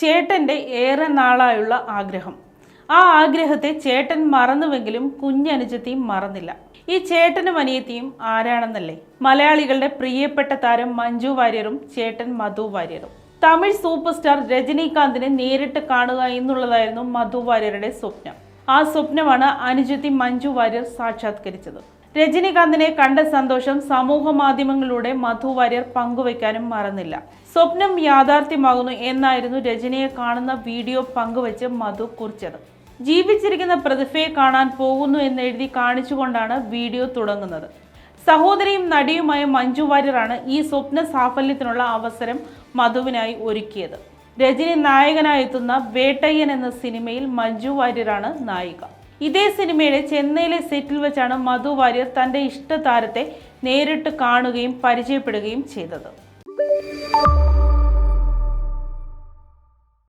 ചേട്ടൻ്റെ ഏറെ നാളായുള്ള ആഗ്രഹം. ആ ആഗ്രഹത്തെ ചേട്ടൻ മറന്നുവെങ്കിലും കുഞ്ഞനുജത്തിയും മറന്നില്ല. ഈ ചേട്ടനും അനിയത്തിയും ആരാണെന്നല്ലേ? മലയാളികളുടെ പ്രിയപ്പെട്ട താരം മഞ്ജു വാര്യറും ചേട്ടൻ മധു വാര്യറും. തമിഴ് സൂപ്പർ സ്റ്റാർ രജനീകാന്തിനെ നേരിട്ട് കാണുക എന്നുള്ളതായിരുന്നു മധു വാര്യരുടെ സ്വപ്നം. ആ സ്വപ്നമാണ് അനുജത്തി മഞ്ജു വാര്യർ സാക്ഷാത്കരിച്ചത്. രജനീകാന്തിനെ കണ്ട സന്തോഷം സമൂഹ മാധ്യമങ്ങളിലൂടെ മധു വാര്യർ പങ്കുവയ്ക്കാനും മറന്നില്ല. സ്വപ്നം യാഥാർത്ഥ്യമാകുന്നു എന്നായിരുന്നു രജനിയെ കാണുന്ന വീഡിയോ പങ്കുവച്ച് മധു കുറിച്ചത്. ജീവിച്ചിരിക്കുന്ന പ്രതിഭയെ കാണാൻ പോകുന്നു എന്നെഴുതി കാണിച്ചുകൊണ്ടാണ് വീഡിയോ തുടങ്ങുന്നത്. സഹോദരിയും നടിയുമായ മഞ്ജു വാര്യറാണ് ഈ സ്വപ്ന സാഫല്യത്തിനുള്ള അവസരം മധുവിനായി ഒരുക്കിയത്. രജനി നായകനായി എത്തുന്ന വേട്ടയ്യൻ എന്ന സിനിമയിൽ മഞ്ജു വാര്യരാണ് നായിക. ഇതേ സിനിമയുടെ ചെന്നൈയിലെ സെറ്റിൽ വെച്ചാണ് മധു വാര്യർ തൻ്റെ ഇഷ്ട താരത്തെ നേരിട്ട് കാണുകയും പരിചയപ്പെടുകയും ചെയ്തത്.